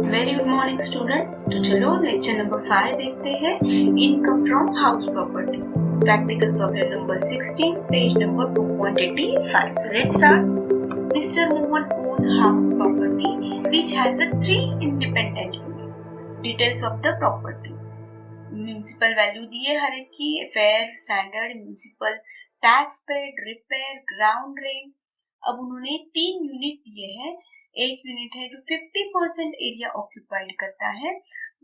Very good morning student. तो चलो lecture number 5 देखते हैं, income from house property, practical problem number 16, page number 2.85. So let's start. Mr. Mohan owned house property which has a 3 independent units. Details of the property. Municipal value दी है हर एक की, fair, standard, municipal tax paid, repair, ground rent. अब उन्होंने 3 unit दिए हैं। एक यूनिट है जो 50% एरिया ऑक्यूपाइड करता है,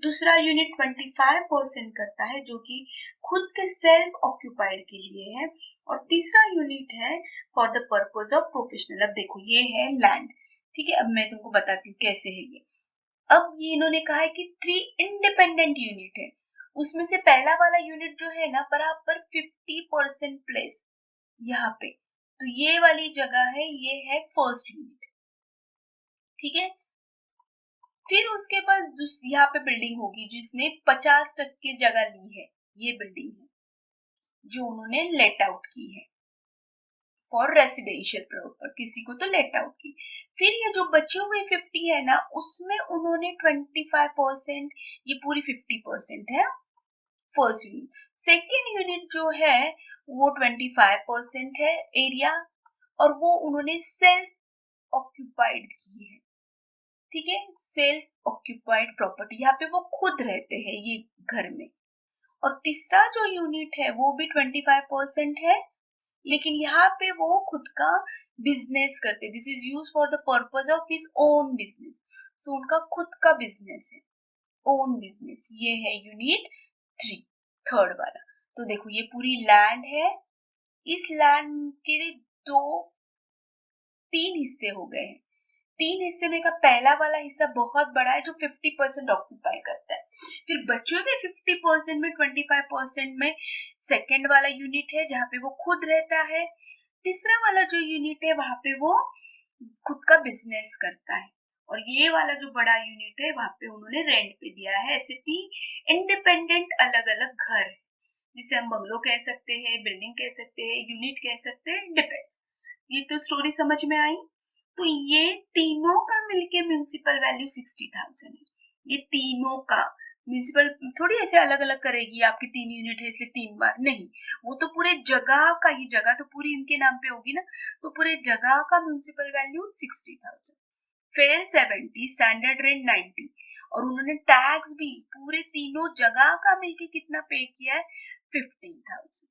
दूसरा यूनिट 25% करता है जो कि खुद के सेल्फ ऑक्यूपाइड के लिए है, और तीसरा यूनिट है for the purpose of professional. अब देखो ये है लैंड, ठीक है। अब मैं तुमको बताती हूँ कैसे है ये। अब ये इन्होंने कहा है कि 3 इंडिपेंडेंट यूनिट है, उसमें से पहला वाला यूनिट जो है ना बराबर 50% प्लेस यहाँ पे, तो ये वाली जगह है, ये है फर्स्ट यूनिट, ठीक है। फिर उसके बाद यहाँ पे बिल्डिंग होगी जिसने 50% जगह ली है, ये बिल्डिंग है जो उन्होंने लेट आउट की है फॉर रेसिडेंशियल पर्पस, किसी को तो लेट आउट की। फिर ये जो बचे हुए 50 है ना, उसमें उन्होंने 25%, ये पूरी 50% है फर्स्ट यूनिट। सेकेंड यूनिट जो है वो 25% है एरिया, और वो उन्होंने सेल्फ ऑक्यूपाइड की है, ठीक है। सेल्फ ऑक्यूपाइड प्रॉपर्टी, यहाँ पे वो खुद रहते हैं ये घर में। और तीसरा जो यूनिट है वो भी 25% है, लेकिन यहाँ पे वो खुद का बिजनेस करते, this is use for the purpose of his own business, तो उनका खुद का बिजनेस है, ओन बिजनेस। ये है यूनिट 3, थर्ड वाला। तो देखो ये पूरी लैंड है, इस लैंड के तीन हिस्से हो गए हैं। तीन हिस्से में का पहला वाला हिस्सा बहुत बड़ा है जो 50% ऑक्यूपाई करता है, फिर बचे हुए 50% में 25% में सेकेंड वाला यूनिट है जहाँ पे वो खुद रहता है, तीसरा वाला जो यूनिट है वहां पे वो खुद का बिजनेस करता है, और ये वाला जो बड़ा यूनिट है वहां पे उन्होंने रेंट पे दिया है। ऐसे 3 इंडिपेंडेंट अलग अलग घर है, जिसे हम बंगलो कह सकते हैं, बिल्डिंग कह सकते हैं, यूनिट कह सकते हैं, डिपेंड्स। ये तो स्टोरी समझ में आई। तो ये तीनों का मिलके म्यूनिसिपल वैल्यू 60,000 है। ये तीनों का म्यूनिसिपल थोड़ी ऐसे अलग अलग करेगी, आपकी 3 यूनिट है इसलिए 3 बार नहीं, वो तो पूरे जगह का ही, जगह तो पूरी इनके नाम पे होगी ना, तो पूरे जगह का municipal value 60,000, fair 70, standard rent 90, और उन्होंने टैक्स भी पूरे तीनों जगह का मिलके कितना पे किया है, 15,000।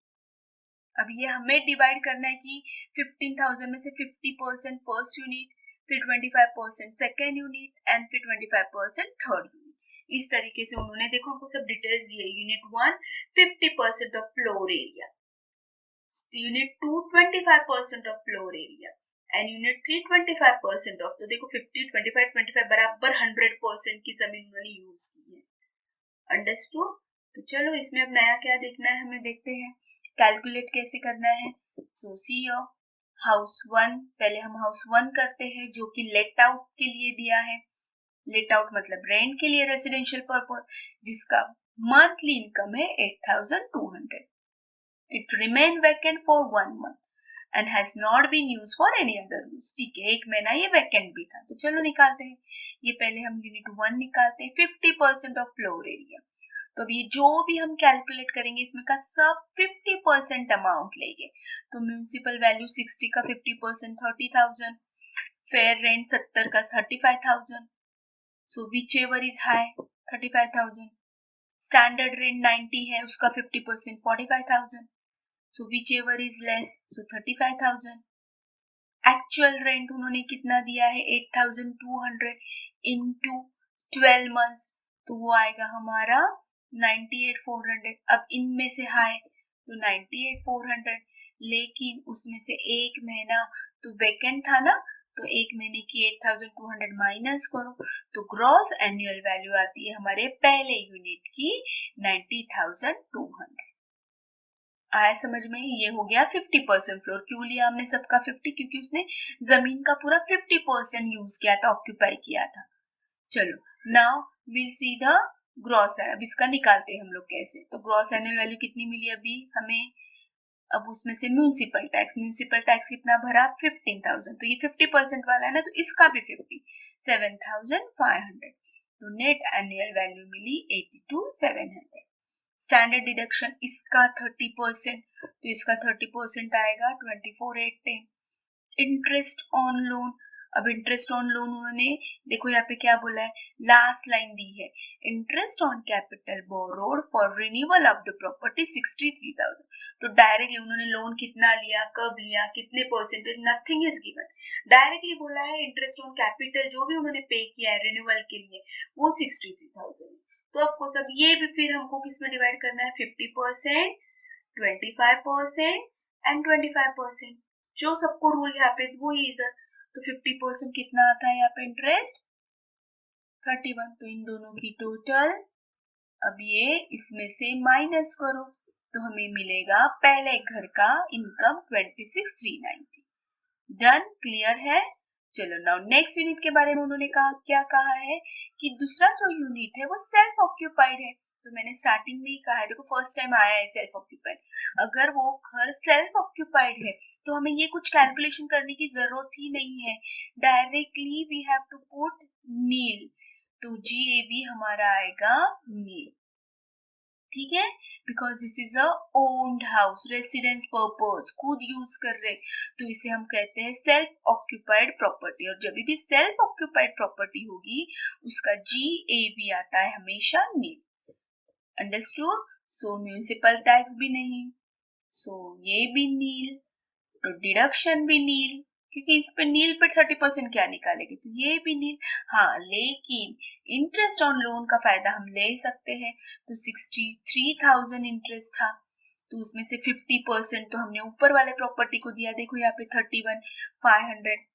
अब ये हमें डिवाइड करना है कि 15,000 में से 50% फर्स्ट यूनिट, फिर 25% सेकेंड यूनिट, एंड फिर 25% थर्ड यूनिट। इस तरीके से उन्होंने देखो हमको सब डिटेल्स दिए। Unit 1 50% of floor area, unit 2 25% of floor area, and unit 3 25% of, तो देखो 50 25 25 बराबर 100% की जमीन उन्होंने यूज की है। अंडरस्टूड। तो चलो इसमें अब नया क्या देखना है हमें, देखते हैं कैलकुलेट कैसे करना है। सो सी हाउस 1, पहले हम हाउस 1 करते हैं जो कि लेट आउट के लिए दिया है। लेट आउट मतलब रेंट के लिए, रेसिडेंशियल पर्पस, जिसका मंथली इनकम है 8,200। It remain vacant for 1 month and has not been used for any other use, ठीक है। एक महीना ये वैकेंट भी था। तो चलो निकालते हैं, ये पहले हम यूनिट 1 निकालते हैं। 50% ऑफ फ्लोर एरिया, तो अभी जो भी हम कैलकुलेट करेंगे इसमें का सब 50% अमाउंट लेंगे, तो म्यूनिसिपल वैल्यू 60 का 50% 30,000, फेयर रेंट 70 का 35,000, so whichever is high 35,000, standard rent 90 है उसका 50% 45,000, so whichever is less so 35,000। Actual rent उन्होंने कितना दिया है 8,200 इनटू 12 मंथ्स, तो वो आएगा हमारा 98,400। अब इनमें से हाई तो 98,400, लेकिन उसमें से एक महीना तो वैकेंट था ना, तो एक महीने की 8,200 माइनस करो, तो ग्रॉस एनुअल वैल्यू आती है हमारे पहले यूनिट की 90,200। आया समझ में? ये हो गया 50% फ्लोर। क्यों लिया हमने सबका 50? क्योंकि उसने जमीन का पूरा 50% यूज किया था, ऑक्यूपाई किया था। चलो now will see the gross. अब इसका निकालते हैं हम लोग कैसे। तो ग्रॉस एनुअल वैल्यू कितनी मिली अभी हमें, अब उसमें से म्यूनिसिपल टैक्स कितना भरा 15,000, तो ये 50% वाला है ना, तो इसका भी 50, 7,500। तो नेट एनुअल वैल्यू मिली 82,700। स्टैंडर्ड डिडक्शन इसका 30%, तो इसका 30% आएगा 24,810। इंटरेस्ट ऑन लोन, अब इंटरेस्ट ऑन लोन उन्होंने देखो यहाँ पे क्या बोला है, लास्ट लाइन दी है, interest on capital borrowed for renewal of the property 63,000। तो डायरेक्टली उन्होंने लोन कितना लिया, कब लिया, कितने percentage, nothing is given. Directly बोला है इंटरेस्ट ऑन कैपिटल जो भी उन्होंने पे किया है रिन्यूअल के लिए वो 63,000। तो आपको सब ये भी फिर हमको किस में डिवाइड करना है, 50%, 25% एंड 25%। जो सबको रूल यहाँ पे वो ही इधर, तो 50% कितना आता है यहाँ पे इंटरेस्ट 31। तो इन दोनों की टोटल, अब ये इसमें से माइनस करो तो हमें मिलेगा पहले घर का इनकम 26,390। डन, क्लियर है। चलो नाउ नेक्स्ट यूनिट के बारे में उन्होंने कहा, क्या कहा है कि दूसरा जो यूनिट है वो सेल्फ ऑक्यूपाइड है। तो मैंने स्टार्टिंग में ही कहा है, देखो फर्स्ट टाइम आया है सेल्फ ऑक्यूपाइड। अगर वो घर सेल्फ ऑक्यूपाइड है तो हमें ये कुछ कैलकुलेशन करने की जरूरत ही नहीं है, directly we have to put nil, तो GAV हमारा आएगा नील, ठीक है, because this is a owned house, residence purpose, खुद यूज कर रहे, तो इसे हम कहते हैं सेल्फ ऑक्यूपाइड प्रॉपर्टी। और जब भी सेल्फ ऑक्यूपाइड प्रॉपर्टी होगी उसका GAV आता है हमेशा नील। अंडरस्टूड। सो म्यूनिसिपल टैक्स भी नहीं, सो ये भी नील, तो डिडक्शन भी नील, क्योंकि इस पे नील पे 30% क्या निकालेंगे, तो ये भी नील। हाँ, लेकिन इंटरेस्ट ऑन लोन का फायदा हम ले सकते हैं। तो 63,000 इंटरेस्ट था, तो उसमें से 50% तो हमने ऊपर वाले प्रॉपर्टी को दिया, देखो यहाँ पे 31,500,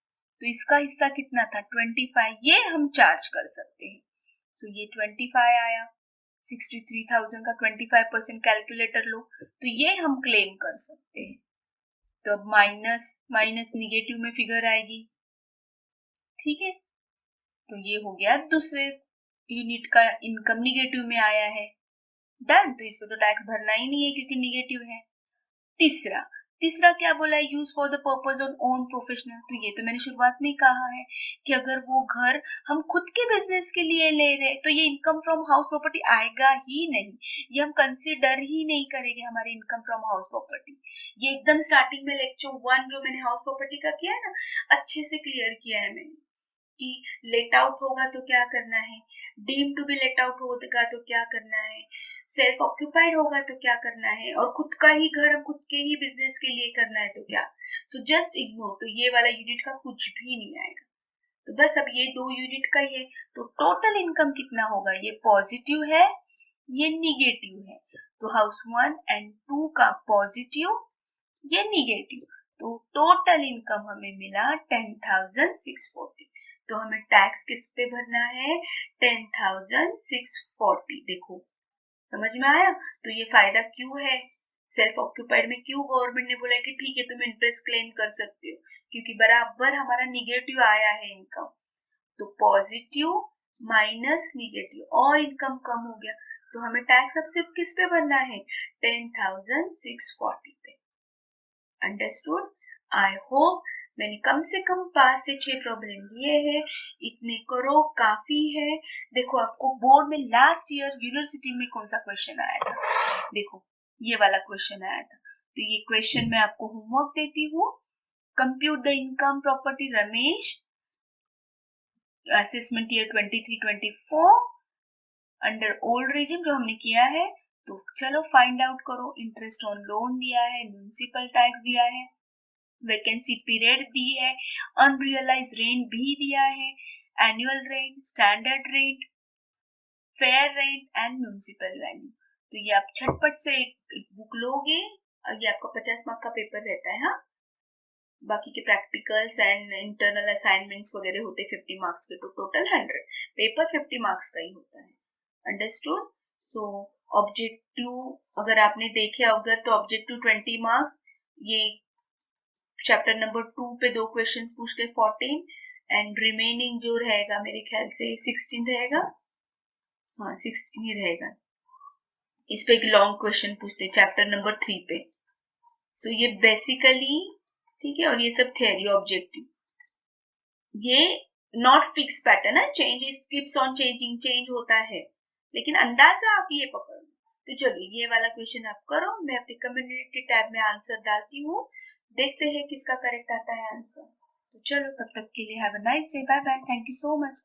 तो इसका हिस्सा कितना था 25, ये हम चार्ज कर सकते हैं। तो ये 25 आया, 63,000 का 25% कैलकुलेटर लो, तो ये हम क्लेम कर सकते हैं। तो अब माइनस माइनस निगेटिव में फिगर आएगी, ठीक है। तो ये हो गया दूसरे यूनिट का इनकम निगेटिव में आया है, डन। तो इसको तो टैक्स भरना ही नहीं है क्योंकि निगेटिव है। तीसरा तीसरा क्या बोला है, use for the purpose of own professional. तो ये तो मैंने शुरुआत में ही कहा है कि अगर वो घर हम खुद के बिजनेस के लिए ले रहे तो ये इनकम फ्रॉम हाउस प्रॉपर्टी आएगा ही नहीं, ये हम कंसिडर ही नहीं करेंगे हमारे इनकम फ्रॉम हाउस प्रॉपर्टी। ये एकदम स्टार्टिंग में लेक्चर 1 जो मैंने हाउस प्रॉपर्टी का किया है ना, अच्छे से क्लियर किया है मैंने कि लेट आउट होगा तो क्या करना है, deem to be let out होगा तो क्या करना है, सेल्फ ऑक्यूपाइड होगा तो क्या करना है, और खुद का ही घर हम खुद के ही बिजनेस के लिए करना है तो क्या। सो जस्ट इग्नोर, तो ये वाला यूनिट का कुछ भी नहीं आएगा। तो बस अब ये 2 यूनिट का ही है, तो टोटल इनकम कितना होगा, ये पॉजिटिव है, ये निगेटिव है। तो हाउस 1 एंड 2 का पॉजिटिव, ये निगेटिव, तो टोटल इनकम हमें मिला 10,640। तो हमें टैक्स किस पे भरना है, 10,640। देखो समझ में आया। तो ये फायदा क्यों है, सेल्फ ऑक्यूपाइड में क्यों गवर्नमेंट ने बोला कि ठीक है तुम इंटरेस्ट क्लेम कर सकते हो, क्योंकि बराबर हमारा निगेटिव आया है इनकम। तो पॉजिटिव माइनस निगेटिव और इनकम कम हो गया, तो हमें टैक्स अब सिर्फ किस पे भरना है, 10,640 पे। अंडरस्टूड। आई होप मैंने कम से कम 5 से 6 प्रॉब्लम लिए हैं, इतने करो काफी है। देखो आपको बोर्ड में लास्ट ईयर यूनिवर्सिटी में कौन सा क्वेश्चन आया था, देखो ये वाला क्वेश्चन आया था। तो ये क्वेश्चन मैं आपको होमवर्क देती हूँ। Compute the income property Ramesh, assessment year 23-24 under old regime जो हमने किया है। तो चलो फाइंड आउट करो। इंटरेस्ट ऑन लोन दिया है, म्यूनिसिपल टैक्स दिया है, वैकेंसी पीरियड दी है, अनरियलाइज रेंट भी दिया है, annual rent, standard rent, fair rent and municipal value. तो ये आप झटपट से एक बुक लोगे और ये आपका 50 मार्क का पेपर रहता है। हाँ, बाकी के प्रैक्टिकल्स एंड इंटरनल असाइनमेंट्स वगैरह होते 50 मार्क्स के, तो टोटल 100, पेपर 50 मार्क्स का ही होता है। अंडरस्टूड। सो ऑब्जेक्टिव अगर आपने देखे अवगत तो ऑब्जेक्टिव 20 मार्क्स, ये चैप्टर नंबर 2 पे 2 क्वेश्चंस पूछते 14 एंड रिमेनिंग जो रहेगा मेरे ख्याल से 16 रहेगा, हाँ 16 ही रहेगा। इस पे एक लॉन्ग क्वेश्चन पूछते चैप्टर नंबर 3 पे। सो ये बेसिकली ठीक है, और ये सब थ्योरी ऑब्जेक्टिव। ये नॉट फिक्स पैटर्न है, change keeps on changing, change होता है, लेकिन अंदाजा आप ये पकड़ लो। तो चलिए ये वाला क्वेश्चन आप करो, मैं अपनी कम्युनिटी टैब में आंसर डालती हूँ, देखते हैं किसका करेक्ट आता है आंसर। तो चलो तब तक के लिए have a nice day, bye bye, thank you so much.